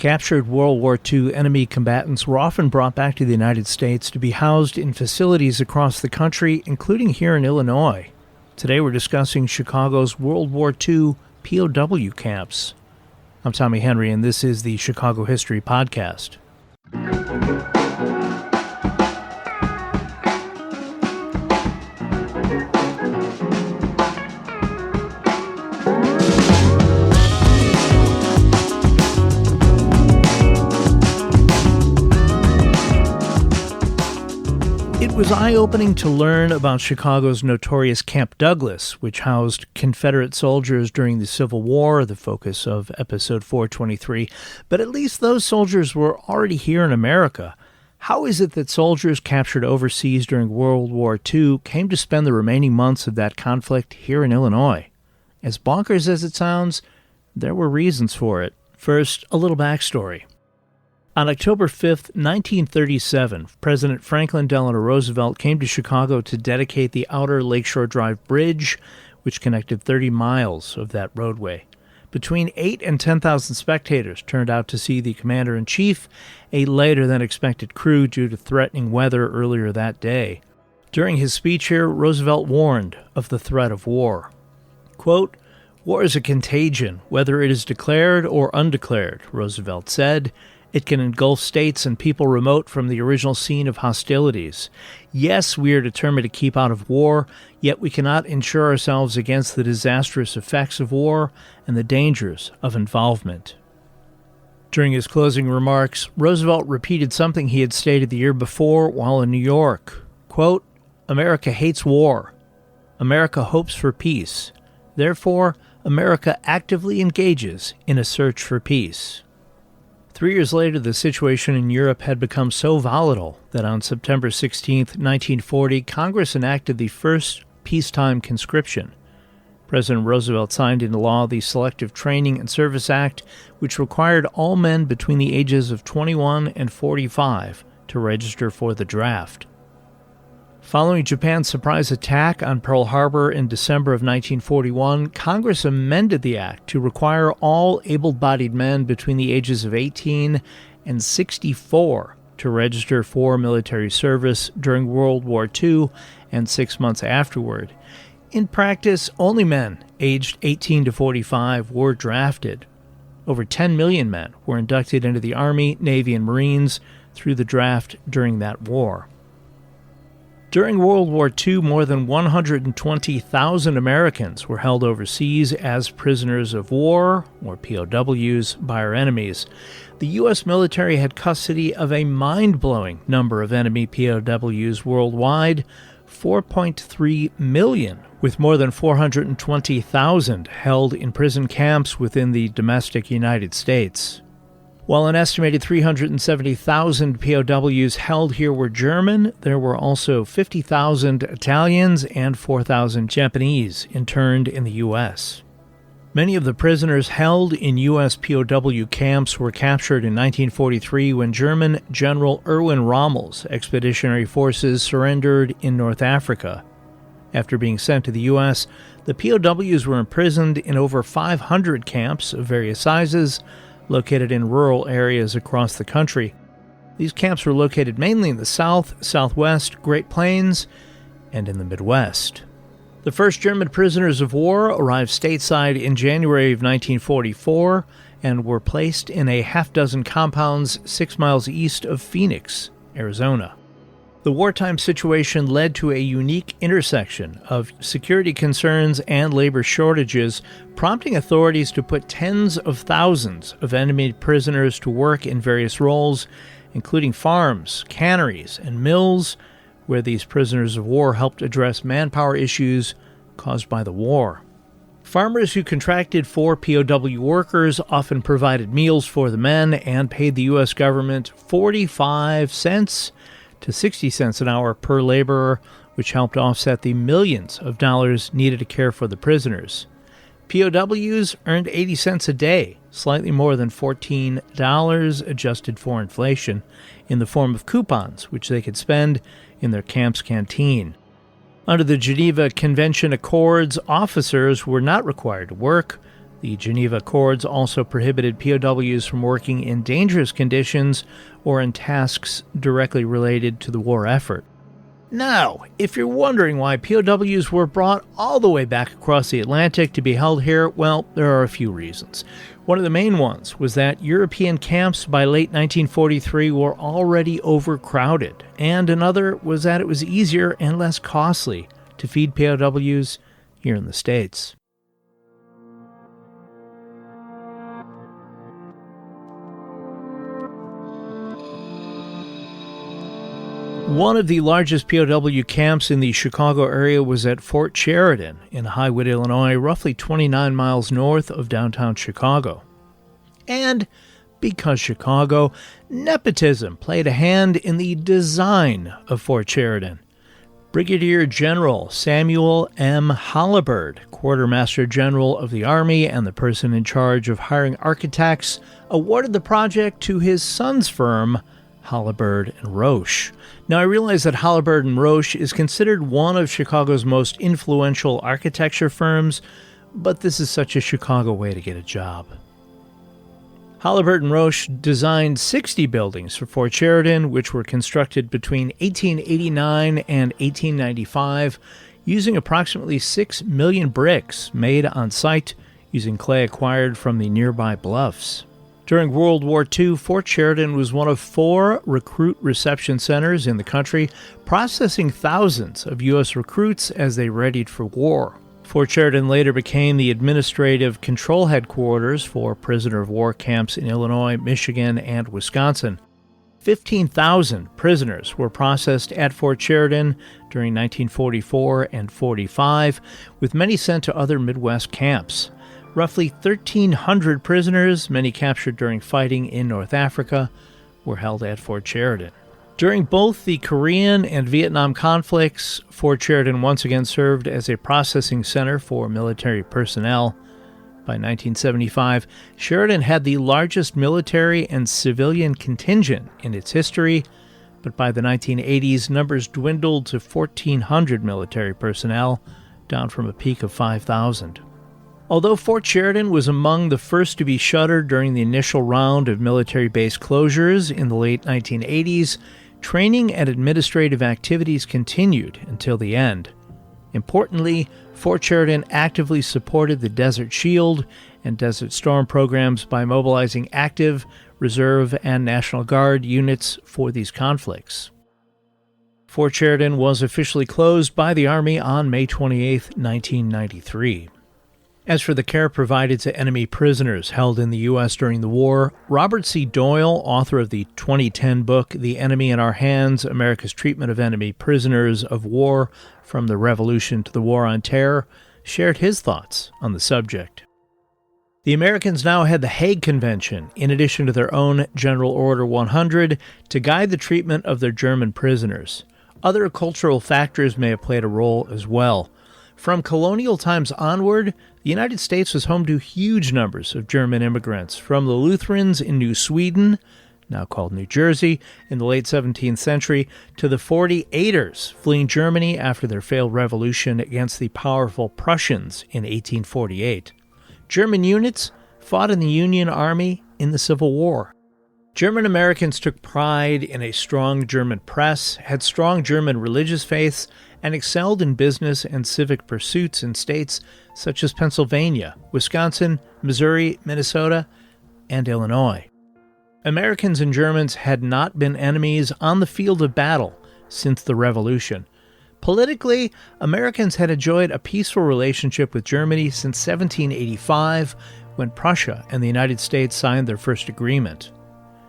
Captured World War II enemy combatants were often brought back to the United States to be housed in facilities across the country, including here in Illinois. Today we're discussing Chicago's World War II POW camps. I'm Tommy Henry, and this is the Chicago History Podcast. It was eye-opening to learn about Chicago's notorious Camp Douglas, which housed Confederate soldiers during the Civil War, the focus of episode 423. But at least those soldiers were already here in America. How is it that soldiers captured overseas during World War II came to spend the remaining months of that conflict here in Illinois? As bonkers as it sounds, there were reasons for it. First, a little backstory. On October 5, 1937, President Franklin Delano Roosevelt came to Chicago to dedicate the Outer Lakeshore Drive Bridge, which connected 30 miles of that roadway. Between 8,000 and 10,000 spectators turned out to see the commander-in-chief, a later-than-expected crew due to threatening weather earlier that day. During his speech here, Roosevelt warned of the threat of war. Quote, "War is a contagion, whether it is declared or undeclared," Roosevelt said. "It can engulf states and people remote from the original scene of hostilities. Yes, we are determined to keep out of war, yet we cannot insure ourselves against the disastrous effects of war and the dangers of involvement." During his closing remarks, Roosevelt repeated something he had stated the year before while in New York. Quote, "America hates war. America hopes for peace. Therefore, America actively engages in a search for peace." 3 years later, the situation in Europe had become so volatile that on September 16, 1940, Congress enacted the first peacetime conscription. President Roosevelt signed into law the Selective Training and Service Act, which required all men between the ages of 21 and 45 to register for the draft. Following Japan's surprise attack on Pearl Harbor in December of 1941, Congress amended the act to require all able-bodied men between the ages of 18 and 64 to register for military service during World War II and 6 months afterward. In practice, only men aged 18 to 45 were drafted. Over 10 million men were inducted into the Army, Navy, and Marines through the draft during that war. During World War II, more than 120,000 Americans were held overseas as prisoners of war, or POWs, by our enemies. The U.S. military had custody of a mind-blowing number of enemy POWs worldwide, 4.3 million, with more than 420,000 held in prison camps within the domestic United States. While an estimated 370,000 POWs held here were German, there were also 50,000 Italians and 4,000 Japanese interned in the U.S. Many of the prisoners held in U.S. POW camps were captured in 1943 when German General Erwin Rommel's expeditionary forces surrendered in North Africa. After being sent to the U.S., the POWs were imprisoned in over 500 camps of various sizes, located in rural areas across the country. These camps were located mainly in the South, Southwest, Great Plains, and in the Midwest. The first German prisoners of war arrived stateside in January of 1944 and were placed in a half-dozen compounds 6 miles east of Phoenix, Arizona. The wartime situation led to a unique intersection of security concerns and labor shortages, prompting authorities to put tens of thousands of enemy prisoners to work in various roles, including farms, canneries, and mills, where these prisoners of war helped address manpower issues caused by the war. Farmers who contracted for POW workers often provided meals for the men and paid the U.S. government 45 cents to 60 cents an hour per laborer, which helped offset the millions of dollars needed to care for the prisoners. POWs earned 80 cents a day, slightly more than $14 adjusted for inflation, in the form of coupons, which they could spend in their camp's canteen. Under the Geneva Convention Accords, officers were not required to work. The Geneva Accords also prohibited POWs from working in dangerous conditions or in tasks directly related to the war effort. Now, if you're wondering why POWs were brought all the way back across the Atlantic to be held here, well, there are a few reasons. One of the main ones was that European camps by late 1943 were already overcrowded, and another was that it was easier and less costly to feed POWs here in the States. One of the largest POW camps in the Chicago area was at Fort Sheridan in Highwood, Illinois, roughly 29 miles north of downtown Chicago. And because Chicago, nepotism played a hand in the design of Fort Sheridan. Brigadier General Samuel M. Halliburtt, Quartermaster General of the Army and the person in charge of hiring architects, awarded the project to his son's firm, Halliburtt and Roche. Now, I realize that Halliburtt and Roche is considered one of Chicago's most influential architecture firms, but this is such a Chicago way to get a job. Halliburtt and Roche designed 60 buildings for Fort Sheridan, which were constructed between 1889 and 1895, using approximately 6 million bricks made on site using clay acquired from the nearby bluffs. During World War II, Fort Sheridan was one of 4 recruit reception centers in the country, processing thousands of U.S. recruits as they readied for war. Fort Sheridan later became the administrative control headquarters for prisoner of war camps in Illinois, Michigan, and Wisconsin. 15,000 prisoners were processed at Fort Sheridan during 1944 and 45, with many sent to other Midwest camps. Roughly 1,300 prisoners, many captured during fighting in North Africa, were held at Fort Sheridan. During both the Korean and Vietnam conflicts, Fort Sheridan once again served as a processing center for military personnel. By 1975, Sheridan had the largest military and civilian contingent in its history, but by the 1980s, numbers dwindled to 1,400 military personnel, down from a peak of 5,000. Although Fort Sheridan was among the first to be shuttered during the initial round of military base closures in the late 1980s, training and administrative activities continued until the end. Importantly, Fort Sheridan actively supported the Desert Shield and Desert Storm programs by mobilizing active, reserve, and National Guard units for these conflicts. Fort Sheridan was officially closed by the Army on May 28, 1993. As for the care provided to enemy prisoners held in the U.S. during the war, Robert C. Doyle, author of the 2010 book The Enemy in Our Hands, America's Treatment of Enemy Prisoners of War from the Revolution to the War on Terror, shared his thoughts on the subject. The Americans now had the Hague Convention, in addition to their own General Order 100, to guide the treatment of their German prisoners. Other cultural factors may have played a role as well. From colonial times onward, the United States was home to huge numbers of German immigrants, from the Lutherans in New Sweden, now called New Jersey, in the late 17th century, to the 48ers fleeing Germany after their failed revolution against the powerful Prussians in 1848. German units fought in the Union Army in the Civil War. German Americans took pride in a strong German press, had strong German religious faiths, and excelled in business and civic pursuits in states such as Pennsylvania, Wisconsin, Missouri, Minnesota, and Illinois. Americans and Germans had not been enemies on the field of battle since the Revolution. Politically, Americans had enjoyed a peaceful relationship with Germany since 1785, when Prussia and the United States signed their first agreement.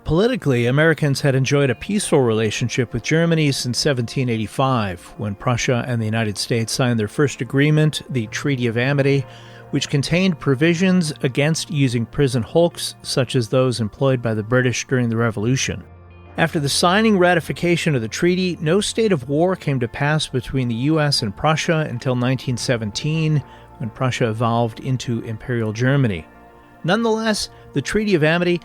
Politically, Americans had enjoyed a peaceful relationship with Germany since 1785, when Prussia and the United States signed their first agreement, the Treaty of Amity, which contained provisions against using prison hulks such as those employed by the British during the Revolution. After the signing ratification of the treaty, no state of war came to pass between the U.S. and Prussia until 1917, when Prussia evolved into Imperial Germany. Nonetheless, the Treaty of Amity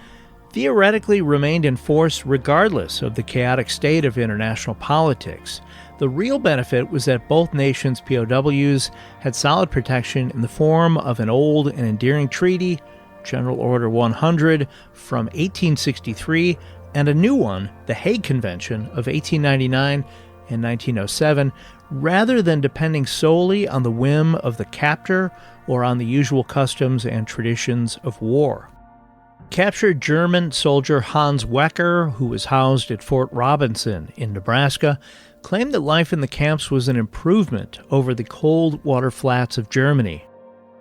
theoretically remained in force regardless of the chaotic state of international politics. The real benefit was that both nations' POWs had solid protection in the form of an old and endearing treaty, General Order 100 from 1863, and a new one, the Hague Convention of 1899 and 1907, rather than depending solely on the whim of the captor or on the usual customs and traditions of war. Captured German soldier Hans Wecker, who was housed at Fort Robinson in Nebraska, claimed that life in the camps was an improvement over the cold water flats of Germany.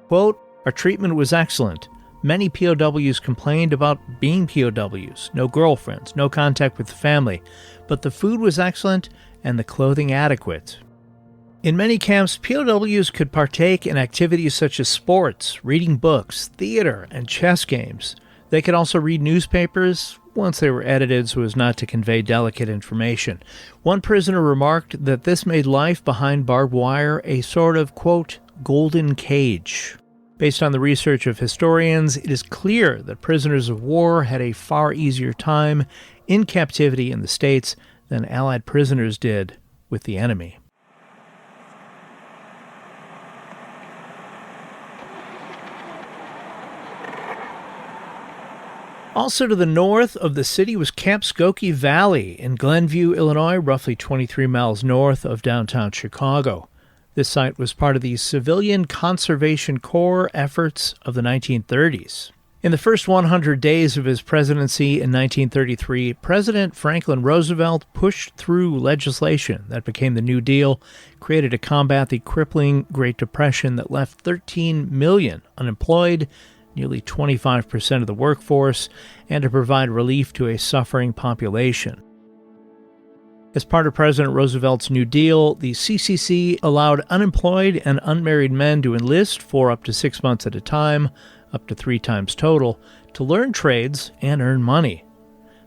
Quote, "Our treatment was excellent. Many POWs complained about being POWs, no girlfriends, no contact with the family, but the food was excellent and the clothing adequate." In many camps, POWs could partake in activities such as sports, reading books, theater, and chess games. They could also read newspapers, once they were edited so as not to convey delicate information. One prisoner remarked that this made life behind barbed wire a sort of, quote, golden cage. Based on the research of historians, it is clear that prisoners of war had a far easier time in captivity in the States than Allied prisoners did with the enemy. Also to the north of the city was Camp Skokie Valley in Glenview, Illinois, roughly 23 miles north of downtown Chicago. This site was part of the Civilian Conservation Corps efforts of the 1930s. In the first 100 days of his presidency in 1933, President Franklin Roosevelt pushed through legislation that became the New Deal, created to combat the crippling Great Depression that left 13 million unemployed, nearly 25% of the workforce, and to provide relief to a suffering population. As part of President Roosevelt's New Deal, the CCC allowed unemployed and unmarried men to enlist for up to 6 months at a time, up to 3 times total, to learn trades and earn money.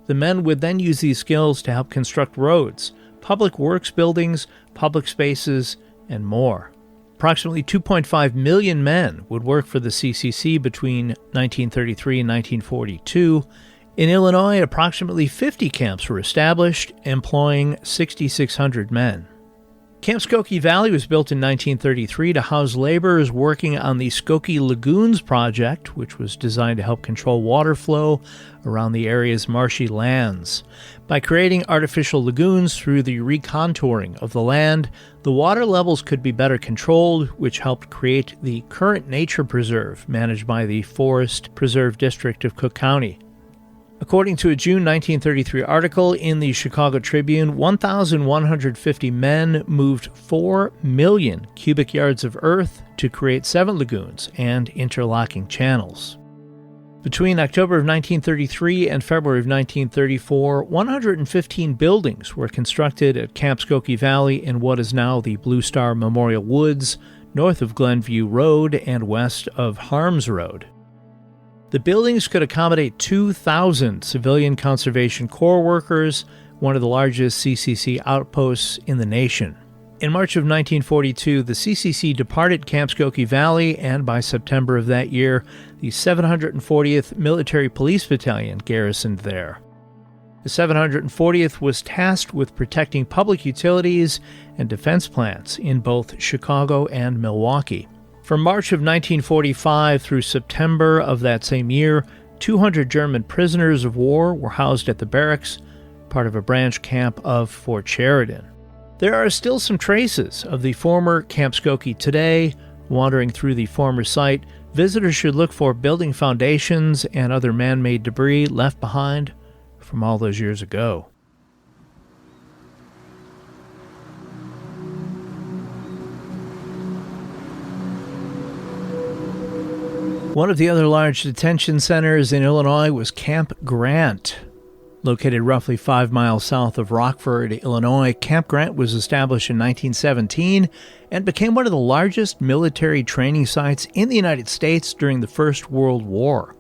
The men would then use these skills to help construct roads, public works buildings, public spaces, and more. Approximately 2.5 million men would work for the CCC between 1933 and 1942. In Illinois, approximately 50 camps were established, employing 6,600 men. Camp Skokie Valley was built in 1933 to house laborers working on the Skokie Lagoons project, which was designed to help control water flow around the area's marshy lands. By creating artificial lagoons through the recontouring of the land, the water levels could be better controlled, which helped create the current nature preserve managed by the Forest Preserve District of Cook County. According to a June 1933 article in the Chicago Tribune, 1,150 men moved 4 million cubic yards of earth to create 7 lagoons and interlocking channels. Between October of 1933 and February of 1934, 115 buildings were constructed at Camp Skokie Valley in what is now the Blue Star Memorial Woods, north of Glenview Road and west of Harms Road. The buildings could accommodate 2,000 Civilian Conservation Corps workers, one of the largest CCC outposts in the nation. In March of 1942, the CCC departed Camp Skokie Valley, and by September of that year, the 740th Military Police Battalion garrisoned there. The 740th was tasked with protecting public utilities and defense plants in both Chicago and Milwaukee. From March of 1945 through September of that same year, 200 German prisoners of war were housed at the barracks, part of a branch camp of Fort Sheridan. There are still some traces of the former Camp Skokie today. Wandering through the former site, visitors should look for building foundations and other man-made debris left behind from all those years ago. One of the other large detention centers in Illinois was Camp Grant. Located roughly 5 miles south of Rockford, Illinois, Camp Grant was established in 1917 and became one of the largest military training sites in the United States during the First World War.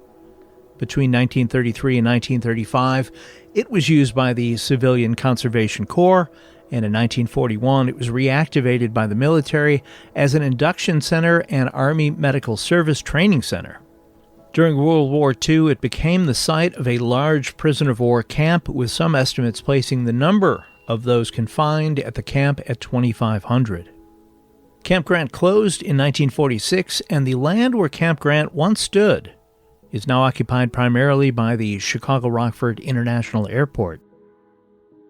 Between 1933 and 1935, it was used by the Civilian Conservation Corps, and in 1941 it was reactivated by the military as an induction center and Army Medical Service training center. During World War II, it became the site of a large prisoner of war camp, with some estimates placing the number of those confined at the camp at 2,500. Camp Grant closed in 1946, and the land where Camp Grant once stood is now occupied primarily by the Chicago-Rockford International Airport.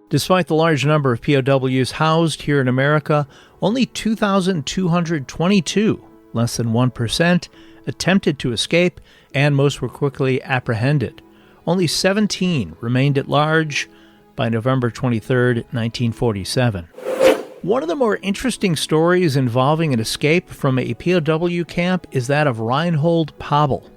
Despite the large number of POWs housed here in America, only 2,222, less than 1%, attempted to escape, and most were quickly apprehended. Only 17 remained at large by November 23, 1947. One of the more interesting stories involving an escape from a POW camp is that of Reinhold Poble.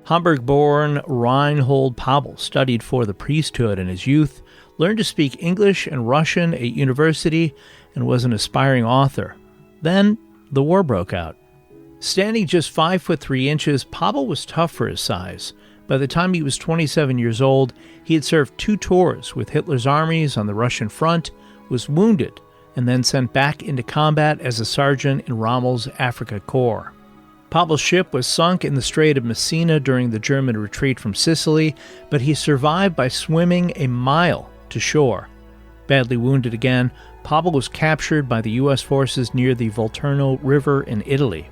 Hamburg-born Reinhold Poble studied for the priesthood in his youth, learned to speak English and Russian at university, and was an aspiring author. Then, the war broke out. Standing just 5'3", Poble was tough for his size. By the time he was 27 years old, he had served 2 tours with Hitler's armies on the Russian front, was wounded, and then sent back into combat as a sergeant in Rommel's Afrika Korps. Poble's ship was sunk in the Strait of Messina during the German retreat from Sicily, but he survived by swimming a mile to shore. Badly wounded again, Poble was captured by the U.S. forces near the Volturno River in Italy.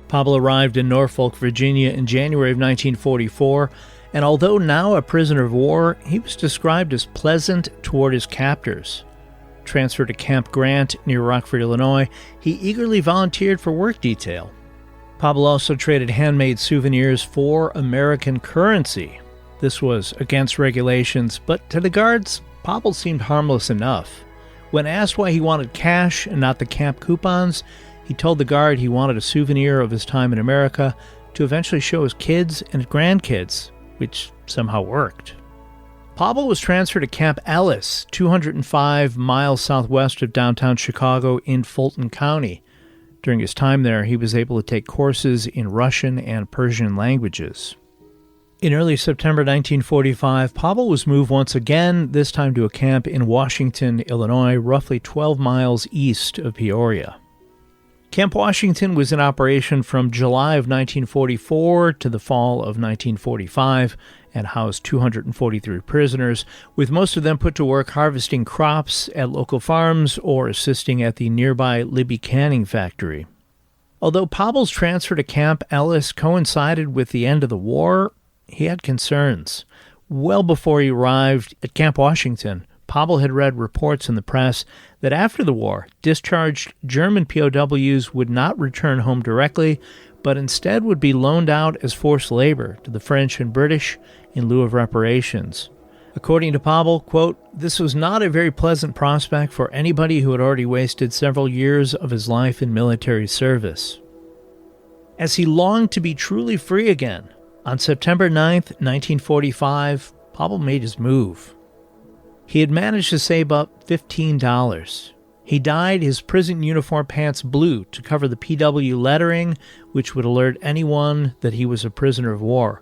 Poble arrived in Norfolk, Virginia in January of 1944, and although now a prisoner of war, he was described as pleasant toward his captors. Transferred to Camp Grant near Rockford, Illinois, he eagerly volunteered for work detail. Poble also traded handmade souvenirs for American currency. This was against regulations, but to the guards, Poble seemed harmless enough. When asked why he wanted cash and not the camp coupons, he told the guard he wanted a souvenir of his time in America to eventually show his kids and grandkids, which somehow worked. Poble was transferred to Camp Ellis, 205 miles southwest of downtown Chicago in Fulton County. During his time there, he was able to take courses in Russian and Persian languages. In early September 1945, Poble was moved once again, this time to a camp in Washington, Illinois, roughly 12 miles east of Peoria. Camp Washington was in operation from July of 1944 to the fall of 1945 and housed 243 prisoners, with most of them put to work harvesting crops at local farms or assisting at the nearby Libby Canning factory. Although Poble's transfer to Camp Ellis coincided with the end of the war, he had concerns. Well before he arrived at Camp Washington, Poble had read reports in the press that after the war, discharged German POWs would not return home directly, but instead would be loaned out as forced labor to the French and British in lieu of reparations. According to Poble, quote, "This was not a very pleasant prospect for anybody who had already wasted several years of his life in military service." As he longed to be truly free again, on September 9th, 1945, Poble made his move. He had managed to save up $15. He dyed his prison uniform pants blue to cover the PW lettering, which would alert anyone that he was a prisoner of war.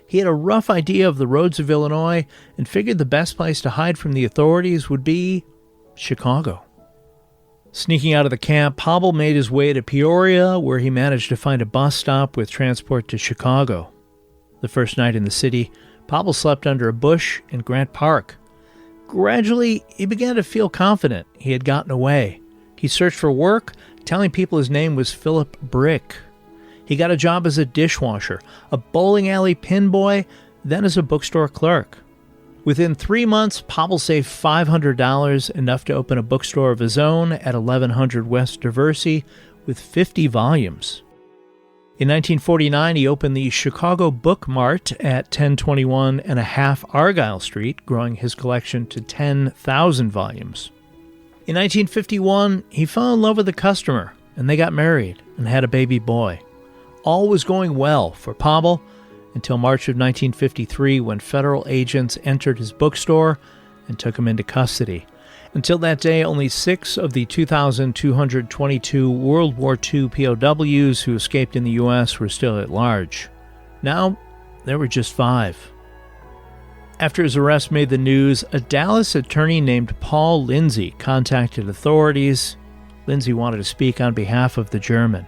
He had a rough idea of the roads of Illinois and figured the best place to hide from the authorities would be Chicago. Sneaking out of the camp, Poble made his way to Peoria, where he managed to find a bus stop with transport to Chicago. The first night in the city, Poble slept under a bush in Grant Park. Gradually, he began to feel confident he had gotten away. He searched for work, telling people his name was Philip Brick. He got a job as a dishwasher, a bowling alley pin boy, then as a bookstore clerk. Within 3 months, Poble saved $500, enough to open a bookstore of his own at 1100 West Diversey with 50 volumes. In 1949, he opened the Chicago Book Mart at 1021 and a half Argyle Street, growing his collection to 10,000 volumes. In 1951, he fell in love with a customer, and they got married and had a baby boy. All was going well for Poble until March of 1953, when federal agents entered his bookstore and took him into custody. Until that day, only 6 of the 2,222 World War II POWs who escaped in the U.S. were still at large. Now, there were just 5. After his arrest made the news, a Dallas attorney named Paul Lindsay contacted authorities. Lindsay wanted to speak on behalf of the German.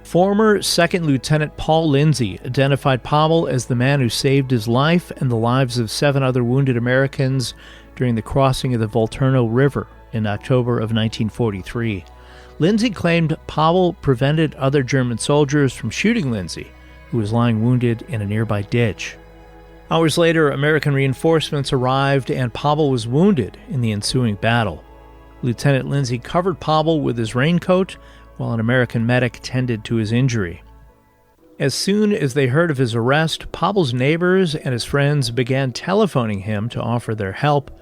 Former 2nd Lieutenant Paul Lindsay identified Poble as the man who saved his life and the lives of 7 other wounded Americans during the crossing of the Volturno River in October of 1943. Lindsay claimed Powell prevented other German soldiers from shooting Lindsay, who was lying wounded in a nearby ditch. Hours later, American reinforcements arrived and Powell was wounded in the ensuing battle. Lieutenant Lindsay covered Powell with his raincoat while an American medic tended to his injury. As soon as they heard of his arrest, Powell's neighbors and his friends began telephoning him to offer their help.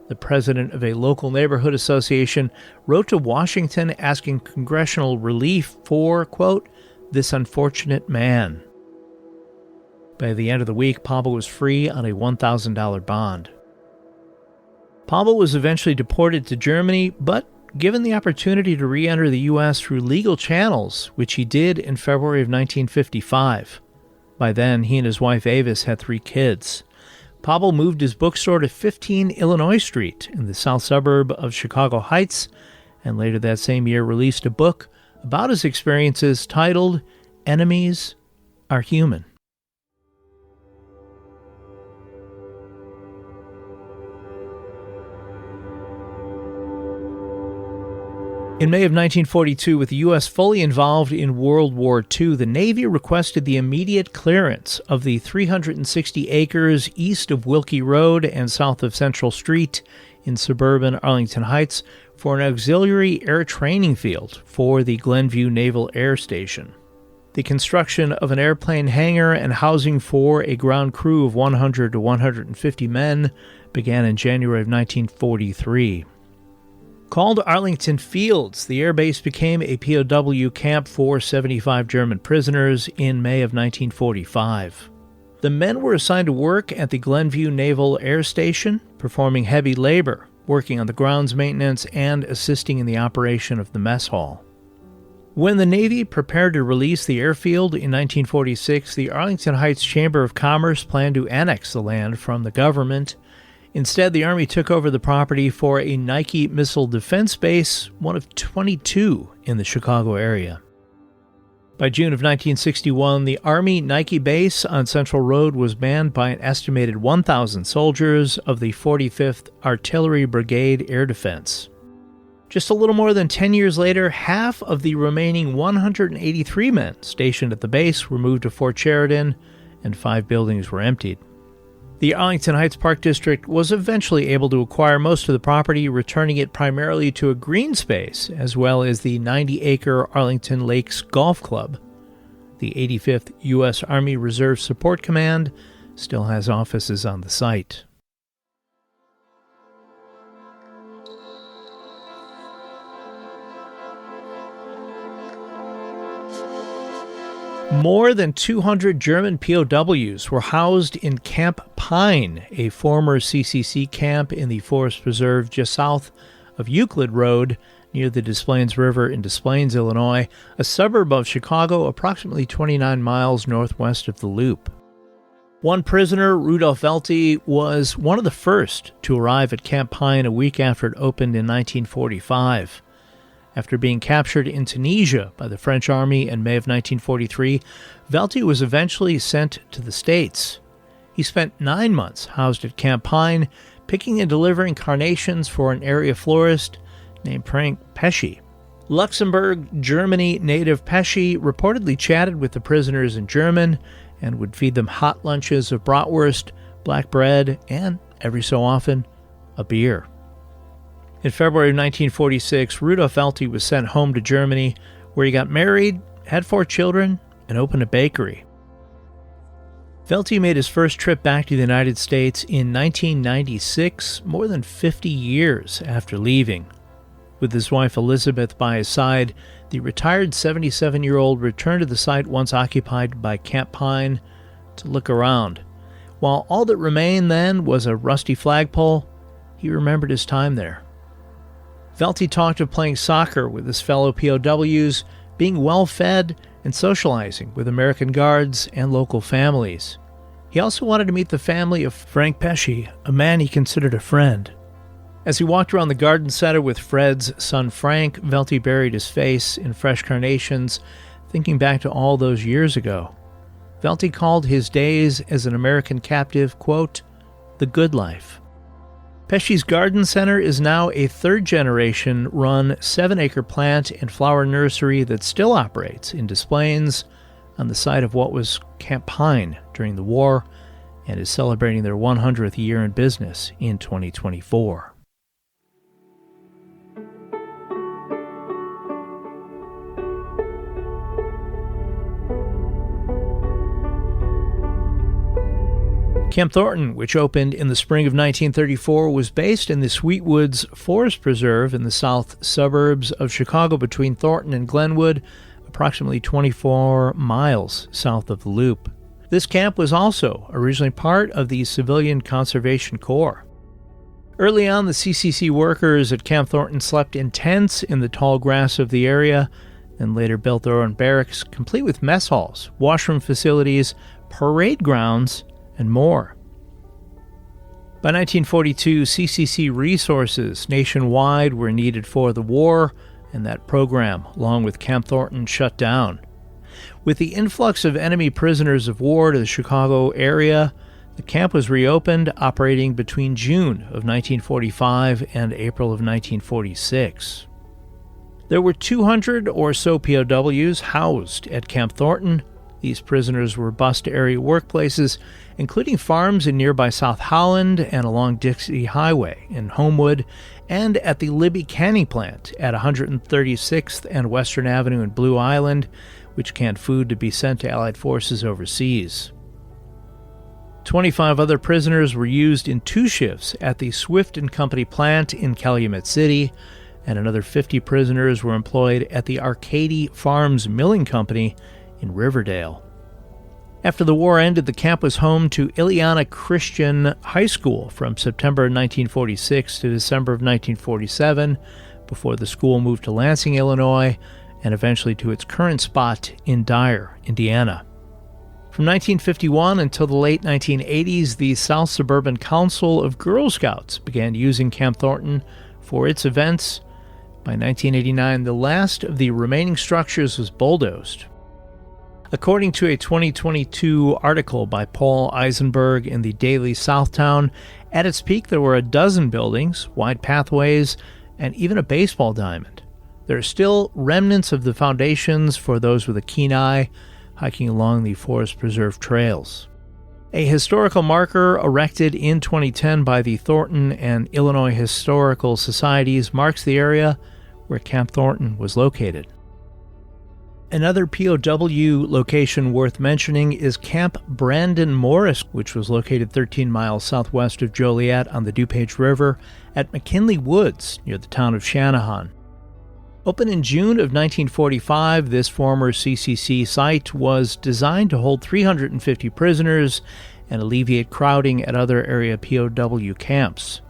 The president of a local neighborhood association wrote to Washington asking congressional relief for, quote, this unfortunate man. By the end of the week, Powell was free on a $1,000 bond. Powell was eventually deported to Germany, but given the opportunity to re-enter the U.S. through legal channels, which he did in February of 1955. By then, he and his wife Avis had 3 kids. Powell moved his bookstore to 15 Illinois Street in the south suburb of Chicago Heights, and later that same year released a book about his experiences titled Enemies Are Human. In May of 1942, with the U.S. fully involved in World War II, the Navy requested the immediate clearance of the 360 acres east of Wilkie Road and south of Central Street in suburban Arlington Heights for an auxiliary air training field for the Glenview Naval Air Station. The construction of an airplane hangar and housing for a ground crew of 100 to 150 men began in January of 1943. Called Arlington Fields, the airbase became a POW camp for 75 German prisoners in May of 1945. The men were assigned to work at the Glenview Naval Air Station, performing heavy labor, working on the grounds maintenance, and assisting in the operation of the mess hall. When the Navy prepared to release the airfield in 1946, the Arlington Heights Chamber of Commerce planned to annex the land from the government. Instead, the Army took over the property for a Nike missile defense base, one of 22 in the Chicago area. By June of 1961, the Army Nike base on Central Road was manned by an estimated 1,000 soldiers of the 45th Artillery Brigade Air Defense. Just a little more than 10 years later, half of the remaining 183 men stationed at the base were moved to Fort Sheridan, and 5 buildings were emptied. The Arlington Heights Park District was eventually able to acquire most of the property, returning it primarily to a green space, as well as the 90-acre Arlington Lakes Golf Club. The 85th U.S. Army Reserve Support Command still has offices on the site. More than 200 German POWs were housed in Camp Pine, a former CCC camp in the forest preserve just south of Euclid Road near the Des Plaines River in Des Plaines, Illinois, a suburb of Chicago approximately 29 miles northwest of the Loop. One prisoner, Rudolf Welty, was one of the first to arrive at Camp Pine a week after it opened in 1945. After being captured in Tunisia by the French Army in May of 1943, Welty was eventually sent to the States. He spent 9 months housed at Camp Pine, picking and delivering carnations for an area florist named Frank Pesce. Luxembourg, Germany native Pesce reportedly chatted with the prisoners in German and would feed them hot lunches of bratwurst, black bread, and, every so often, a beer. In February of 1946, Rudolf Welty was sent home to Germany, where he got married, had 4 children, and opened a bakery. Welty made his first trip back to the United States in 1996, more than 50 years after leaving. With his wife Elizabeth by his side, the retired 77-year-old returned to the site once occupied by Camp Pine to look around. While all that remained then was a rusty flagpole, he remembered his time there. Welty talked of playing soccer with his fellow POWs, being well-fed, and socializing with American guards and local families. He also wanted to meet the family of Frank Pesce, a man he considered a friend. As he walked around the garden center with Fred's son Frank, Welty buried his face in fresh carnations, thinking back to all those years ago. Welty called his days as an American captive, quote, the good life. Pesce's Garden Center is now a third-generation run 7-acre plant and flower nursery that still operates in Des Plaines on the site of what was Camp Pine during the war and is celebrating their 100th year in business in 2024. Camp Thornton, which opened in the spring of 1934, was based in the Sweet Woods Forest Preserve in the south suburbs of Chicago between Thornton and Glenwood, approximately 24 miles south of the Loop. This camp was also originally part of the Civilian Conservation Corps. Early on, the CCC workers at Camp Thornton slept in tents in the tall grass of the area, and later built their own barracks, complete with mess halls, washroom facilities, parade grounds, and more. By 1942, CCC resources nationwide were needed for the war, and that program, along with Camp Thornton, shut down. With the influx of enemy prisoners of war to the Chicago area, the camp was reopened, operating between June of 1945 and April of 1946. There were 200 or so POWs housed at Camp Thornton. These prisoners were bused to area workplaces, including farms in nearby South Holland and along Dixie Highway in Homewood, and at the Libby Canning Plant at 136th and Western Avenue in Blue Island, which canned food to be sent to Allied forces overseas. 25 other prisoners were used in 2 shifts at the Swift & Company plant in Calumet City, and another 50 prisoners were employed at the Arcady Farms Milling Company in Riverdale. After the war ended, the camp was home to Ileana Christian High School from September 1946 to December of 1947, before the school moved to Lansing, Illinois, and eventually to its current spot in Dyer, Indiana. From 1951 until the late 1980s, the South Suburban Council of Girl Scouts began using Camp Thornton for its events. By 1989, the last of the remaining structures was bulldozed. According to a 2022 article by Paul Eisenberg in the Daily Southtown, at its peak there were a dozen buildings, wide pathways, and even a baseball diamond. There are still remnants of the foundations for those with a keen eye hiking along the Forest Preserve trails. A historical marker erected in 2010 by the Thornton and Illinois Historical Societies marks the area where Camp Thornton was located. Another POW location worth mentioning is Camp Brandon Morris, which was located 13 miles southwest of Joliet on the DuPage River at McKinley Woods near the town of Channahon. Opened in June of 1945, this former CCC site was designed to hold 350 prisoners and alleviate crowding at other area POW camps.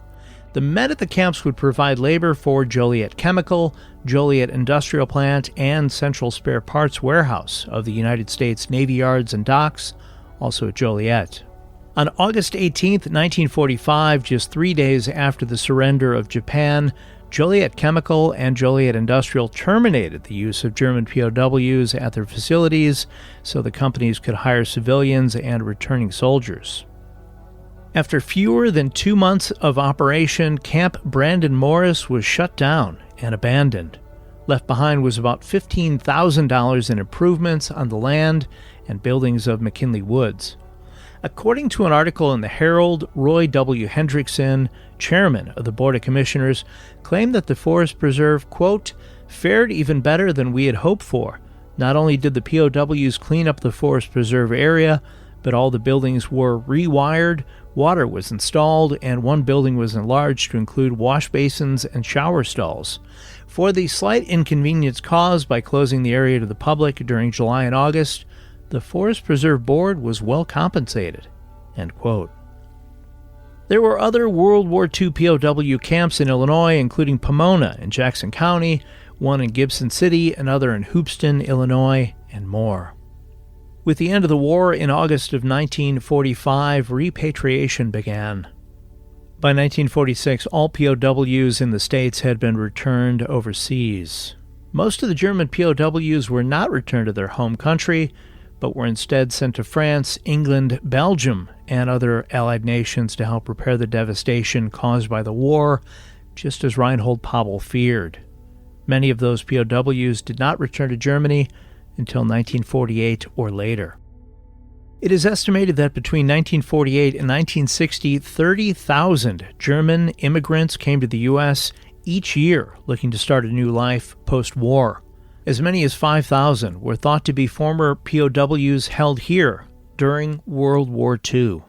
The men at the camps would provide labor for Joliet Chemical, Joliet Industrial Plant, and Central Spare Parts Warehouse of the United States Navy Yards and Docks, also at Joliet. On August 18, 1945, just 3 days after the surrender of Japan, Joliet Chemical and Joliet Industrial terminated the use of German POWs at their facilities so the companies could hire civilians and returning soldiers. After fewer than 2 months of operation, Camp Brandon Morris was shut down and abandoned. Left behind was about $15,000 in improvements on the land and buildings of McKinley Woods. According to an article in the Herald, Roy W. Hendrickson, chairman of the Board of Commissioners, claimed that the Forest Preserve, quote, fared even better than we had hoped for. Not only did the POWs clean up the Forest Preserve area, but all the buildings were rewired, water was installed, and one building was enlarged to include wash basins and shower stalls. For the slight inconvenience caused by closing the area to the public during July and August, the Forest Preserve Board was well compensated. End quote. There were other World War II POW camps in Illinois, including Pomona in Jackson County, one in Gibson City, another in Hoopeston, Illinois, and more. With the end of the war in August of 1945, repatriation began. By 1946, all POWs in the States had been returned overseas. Most of the German POWs were not returned to their home country, but were instead sent to France, England, Belgium, and other Allied nations to help repair the devastation caused by the war, just as Reinhold Poppel feared. Many of those POWs did not return to Germany until 1948 or later. It is estimated that between 1948 and 1960, 30,000 German immigrants came to the U.S. each year looking to start a new life post-war. As many as 5,000 were thought to be former POWs held here during World War II.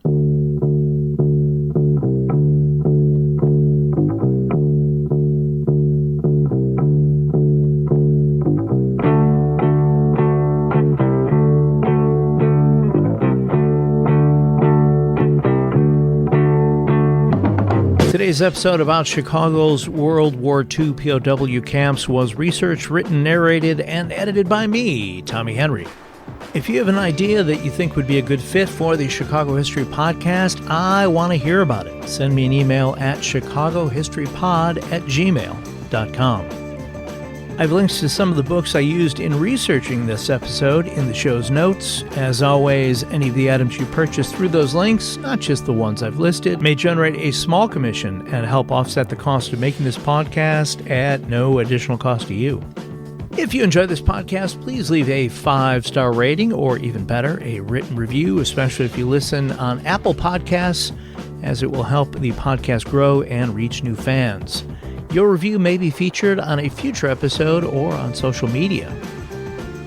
Today's episode about Chicago's World War II POW camps was researched, written, narrated, and edited by me, Tommy Henry. If you have an idea that you think would be a good fit for the Chicago History Podcast, I want to hear about it. Send me an email at chicagohistorypod@gmail.com. I have links to some of the books I used in researching this episode in the show's notes. As always, any of the items you purchase through those links, not just the ones I've listed, may generate a small commission and help offset the cost of making this podcast at no additional cost to you. If you enjoy this podcast, please leave a 5-star rating, or even better, a written review, especially if you listen on Apple Podcasts, as it will help the podcast grow and reach new fans. Your review may be featured on a future episode or on social media.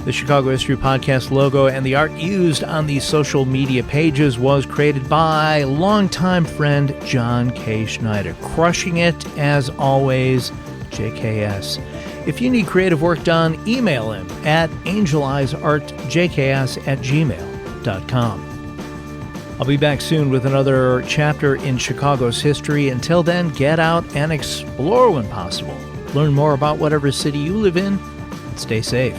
The Chicago History Podcast logo and the art used on the social media pages was created by longtime friend John K. Schneider. Crushing it, as always, JKS. If you need creative work done, email him at angeleyesartjks@gmail.com. I'll be back soon with another chapter in Chicago's history. Until then, get out and explore when possible. Learn more about whatever city you live in, and stay safe.